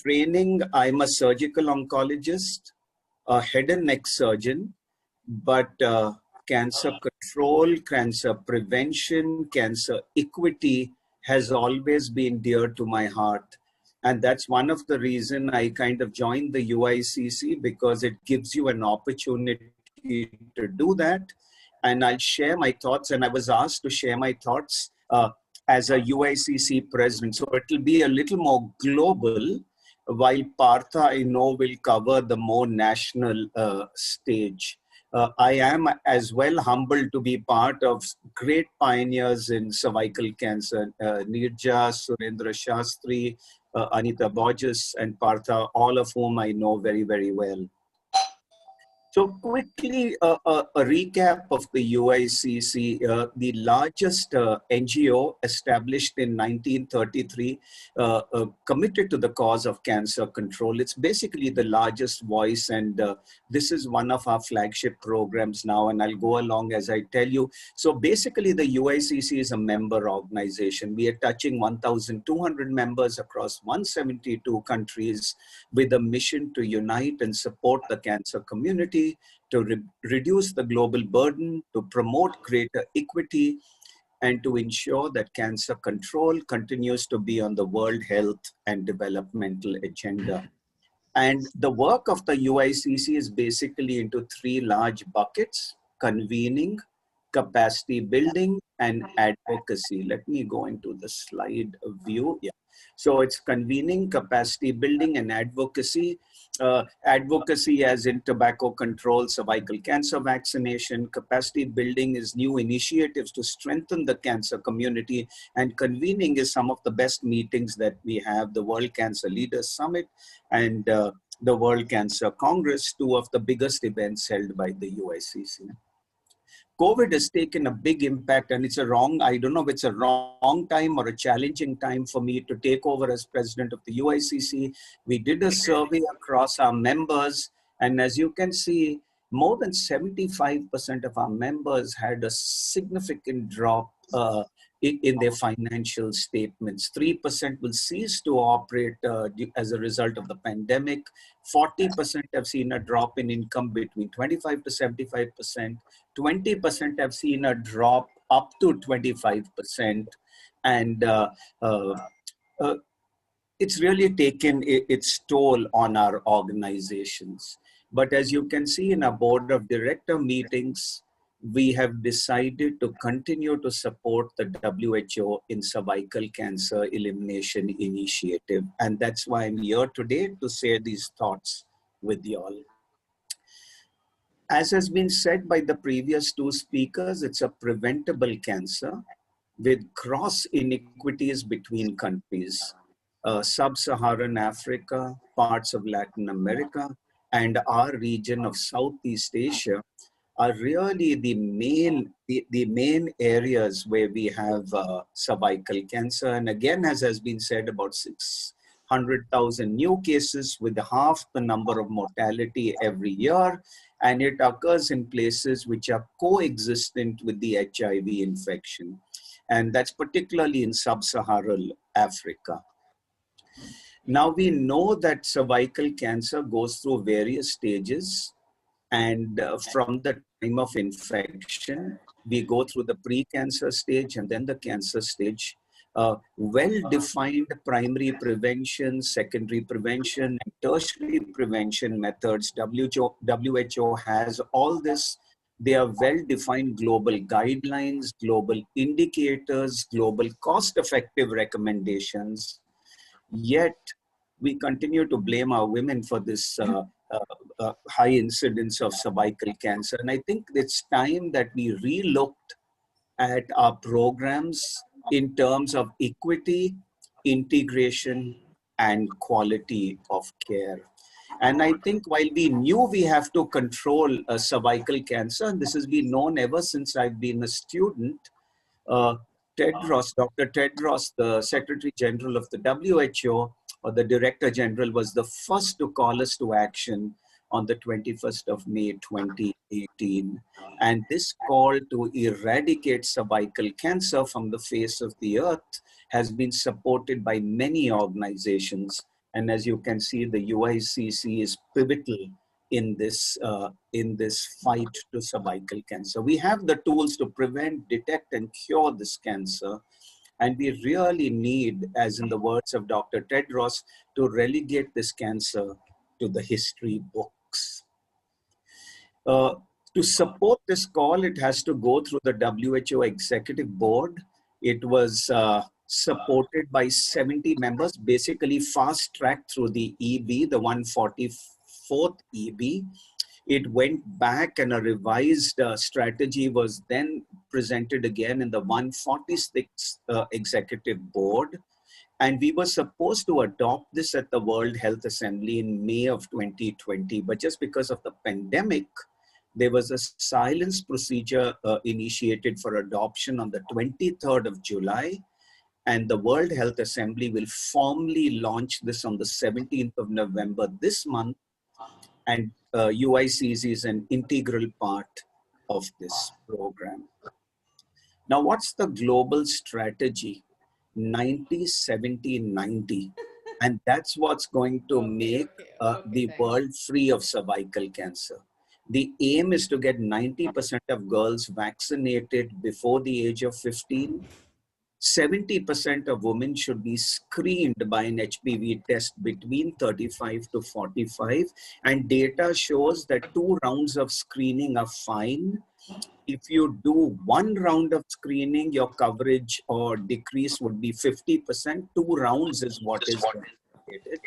training, I'm a surgical oncologist, a head and neck surgeon, but cancer control, cancer prevention, cancer equity has always been dear to my heart. And that's one of the reasons I kind of joined the UICC, because it gives you an opportunity to do that. And I'll share my thoughts, and I was asked to share my thoughts as a UICC president. So it will be a little more global, while Partha, I know, will cover the more national stage. I am as well humbled to be part of great pioneers in cervical cancer, Nirja, Surendra Shastri, Anita Borges, and Partha, all of whom I know very, very well. So quickly, a recap of the UICC, the largest NGO established in 1933, committed to the cause of cancer control. It's basically the largest voice, and this is one of our flagship programs now, and I'll go along as I tell you. So basically, the UICC is a member organization. We are touching 1,200 members across 172 countries with a mission to unite and support the cancer community, to reduce the global burden, to promote greater equity, and to ensure that cancer control continues to be on the World Health and Developmental agenda. And the work of the UICC is basically into three large buckets: convening, capacity building, and advocacy. Let me go into the slide view. Yeah. So it's convening, capacity building, and advocacy. Advocacy as in tobacco control, cervical cancer vaccination. Capacity building is new initiatives to strengthen the cancer community. And convening is some of the best meetings that we have: the World Cancer Leaders Summit and the World Cancer Congress, two of the biggest events held by the UICC. COVID has taken a big impact, and it's a I don't know if it's a wrong time or a challenging time for me to take over as president of the UICC. We did a survey across our members, and as you can see, more than 75% of our members had a significant drop in their financial statements. 3% will cease to operate as a result of the pandemic. 40% have seen a drop in income between 25 to 75%. 20% have seen a drop up to 25%. And it's really taken its toll on our organizations. But as you can see in our board of director meetings, we have decided to continue to support the WHO in cervical cancer elimination initiative. And that's why I'm here today to share these thoughts with you all. As has been said by the previous two speakers, it's a preventable cancer with gross inequities between countries. Sub-Saharan Africa, parts of Latin America, and our region of Southeast Asia are really the main areas where we have cervical cancer. And again, as has been said, about 600,000 new cases with half the number of mortality every year. And it occurs in places which are coexistent with the HIV infection. And that's particularly in Sub-Saharan Africa. Now we know that cervical cancer goes through various stages. And from the time of infection, we go through the pre-cancer stage and then the cancer stage. Well-defined primary prevention, secondary prevention, and tertiary prevention methods. WHO has all this. They are well-defined global guidelines, global indicators, global cost-effective recommendations. Yet, we continue to blame our women for this high incidence of cervical cancer. And I think it's time that we re-looked at our programs in terms of equity, integration, and quality of care. And I think while we knew we have to control cervical cancer, and this has been known ever since I've been a student, Dr. Tedros, the Secretary General of the WHO, or the Director General, was the first to call us to action on the 21st of May, 2018. And this call to eradicate cervical cancer from the face of the earth has been supported by many organizations. And as you can see, the UICC is pivotal in this fight to cervical cancer. We have the tools to prevent, detect, and cure this cancer. And we really need, as in the words of Dr. Tedros, to relegate this cancer to the history books. Uh, to support this call, it has to go through the WHO Executive Board. It was supported by 70 members, basically fast-tracked through the EB, the 144th EB. It went back and a revised strategy was then presented again in the 146th Executive Board. And we were supposed to adopt this at the World Health Assembly in May of 2020. But just because of the pandemic, there was a silence procedure initiated for adoption on the 23rd of July. And the World Health Assembly will formally launch this on the 17th of November this month. And UICC is an integral part of this program. Now, what's the global strategy? 90, 70, 90. And that's what's going to make the world free of cervical cancer. The aim is to get 90% of girls vaccinated before the age of 15. 70% of women should be screened by an HPV test between 35 to 45. And data shows that 2 rounds of screening are fine. If you do 1 round of screening, your coverage or decrease would be 50%. 2 rounds is what is recommended.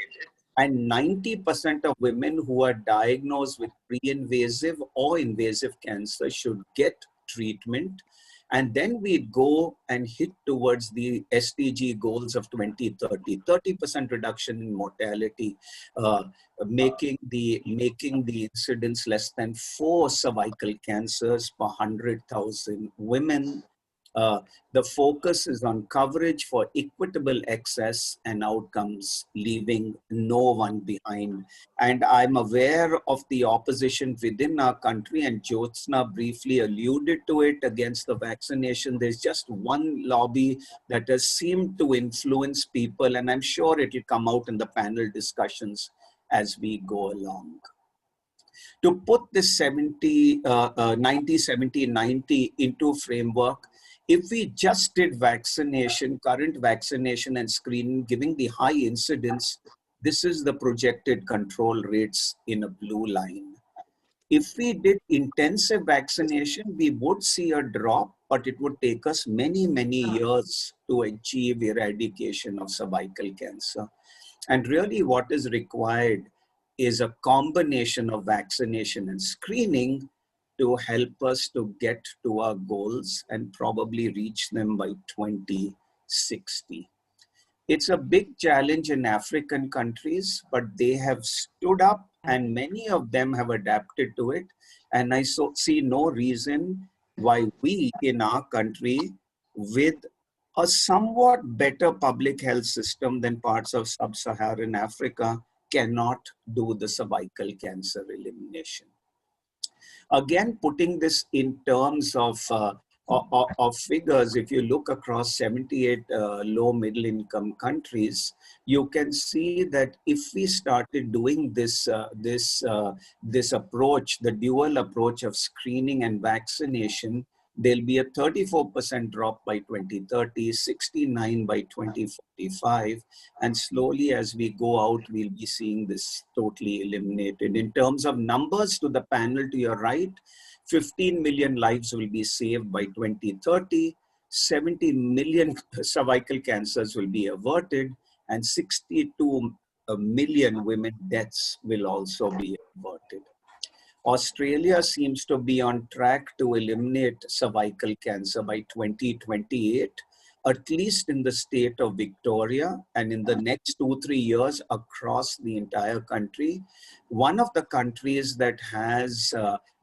And 90% of women who are diagnosed with pre-invasive or invasive cancer should get treatment. And then we go and hit towards the SDG goals of 2030, 30% reduction in mortality, making the incidence less than 4 cervical cancers per 100,000 women. The focus is on coverage for equitable access and outcomes, leaving no one behind. And I'm aware of the opposition within our country, and Jyotsna briefly alluded to it against the vaccination. There's just one lobby that has seemed to influence people, and I'm sure it will come out in the panel discussions as we go along. To put this 90, 70, 90 into framework, if we just did vaccination, current vaccination and screening, giving the high incidence, this is the projected control rates in a blue line. If we did intensive vaccination, we would see a drop, but it would take us many, many years to achieve eradication of cervical cancer. And really what is required is a combination of vaccination and screening to help us to get to our goals and probably reach them by 2060. It's a big challenge in African countries, but they have stood up and many of them have adapted to it. And I see no reason why we in our country, with a somewhat better public health system than parts of sub-Saharan Africa, cannot do the cervical cancer elimination. Again, putting this in terms of figures, if you look across 78 low middle income countries, you can see that if we started doing this approach, the dual approach of screening and vaccination, there'll be a 34% drop by 2030, 69 by 2045, and slowly as we go out, we'll be seeing this totally eliminated. In terms of numbers, to the panel to your right, 15 million lives will be saved by 2030, 70 million cervical cancers will be averted, and 62 million women deaths will also be averted. Australia seems to be on track to eliminate cervical cancer by 2028, at least in the state of Victoria, and in the next 2-3 years across the entire country. One of the countries that has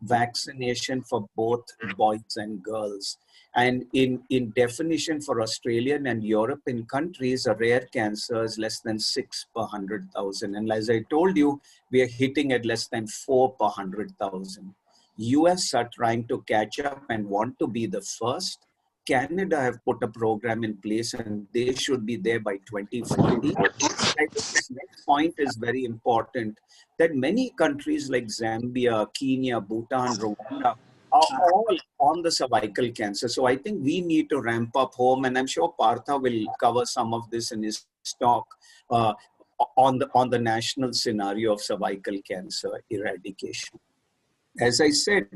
vaccination for both boys and girls. And in definition for Australian and European countries, a rare cancer is less than 6 per 100,000. And as I told you, we are hitting at less than 4 per 100,000. US are trying to catch up and want to be the first. Canada have put a program in place and they should be there by 2040. I think this next point is very important, that many countries like Zambia, Kenya, Bhutan, Rwanda are all on the cervical cancer. So I think we need to ramp up home, and I'm sure Partha will cover some of this in his talk uh, on the national scenario of cervical cancer eradication. As I said,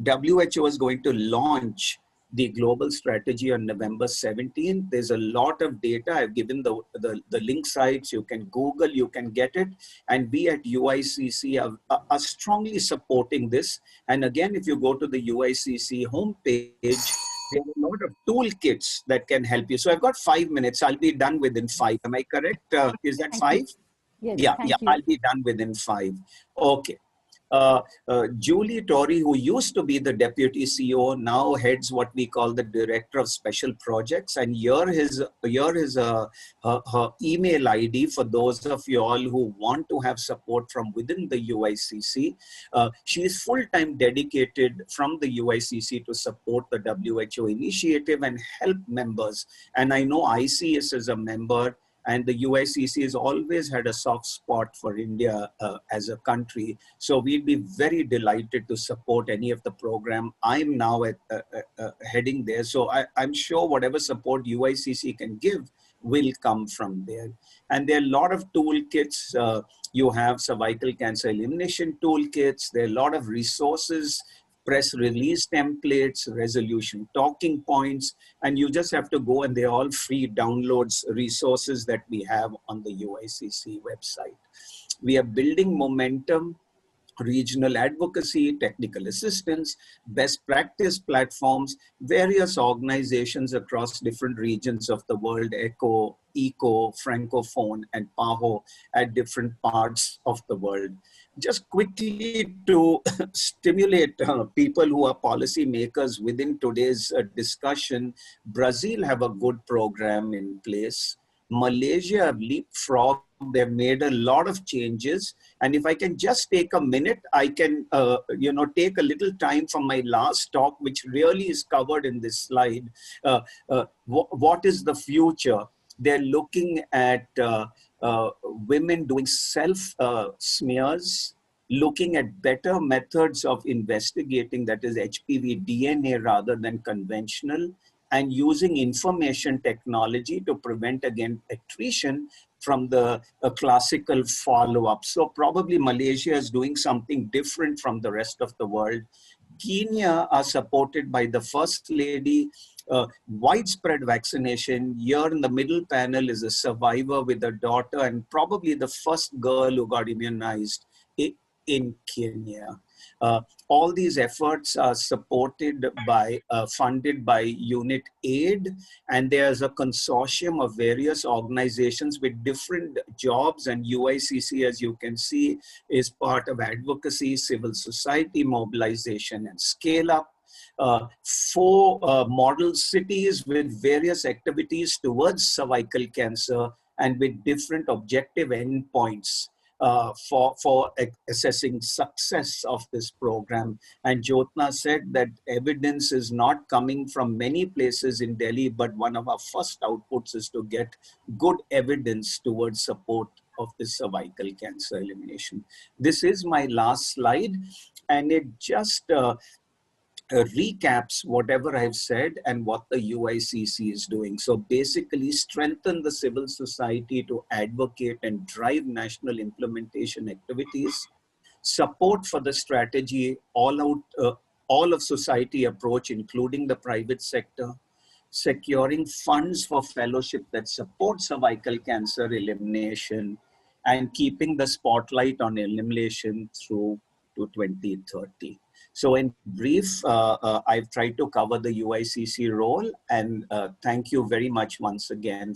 WHO is going to launch the global strategy on November 17th. There's a lot of data. I've given the link sites. You can Google, you can get it. And we at UICC are strongly supporting this. And again, if you go to the UICC homepage, there are a lot of toolkits that can help you. So I've got 5 minutes. I'll be done within 5. Am I correct? Is that 5? Yes, yeah, thank you. I'll be done within 5. Okay. Julie Torrey, who used to be the deputy CEO, now heads what we call the director of special projects. And here is her email ID for those of you all who want to have support from within the UICC. She is full-time dedicated from the UICC to support the WHO initiative and help members. And I know ICS is a member, and the UICC has always had a soft spot for India as a country. So we'd be very delighted to support any of the program. I'm now heading there. So I'm sure whatever support UICC can give will come from there. And there are a lot of toolkits. You have cervical cancer elimination toolkits. There are a lot of resources, press release templates, resolution talking points, and you just have to go, and they're all free downloads, resources that we have on the UICC website. We are building momentum, regional advocacy, technical assistance, best practice platforms, various organizations across different regions of the world, ECO, Francophone, and PAHO at different parts of the world. Just quickly to stimulate people who are policy makers within today's discussion, Brazil have a good program in place. Malaysia have leapfrogged. They've made a lot of changes. And if I can just take a minute, I can take a little time from my last talk, which really is covered in this slide. What is the future? They're looking at women doing self smears, looking at better methods of investigating, that is HPV DNA rather than conventional, and using information technology to prevent again attrition from the classical follow-up. So probably Malaysia is doing something different from the rest of the world. Kenya are supported by the First Lady. Widespread vaccination. Here in the middle panel is a survivor with a daughter, and probably the first girl who got immunized in Kenya. All these efforts are supported by, funded by Unit Aid, and there's a consortium of various organizations with different jobs, and UICC, as you can see, is part of advocacy, civil society mobilization, and scale up. 4 model cities with various activities towards cervical cancer and with different objective endpoints for assessing success of this program. And Jyotna said that evidence is not coming from many places in Delhi, but one of our first outputs is to get good evidence towards support of the cervical cancer elimination. This is my last slide, and it just recaps whatever I've said and what the UICC is doing. So basically strengthen the civil society to advocate and drive national implementation activities, support for the strategy, all of society approach, including the private sector, securing funds for fellowship that support cervical cancer elimination, and keeping the spotlight on elimination through to 2030. So in brief, I've tried to cover the UICC role, and thank you very much once again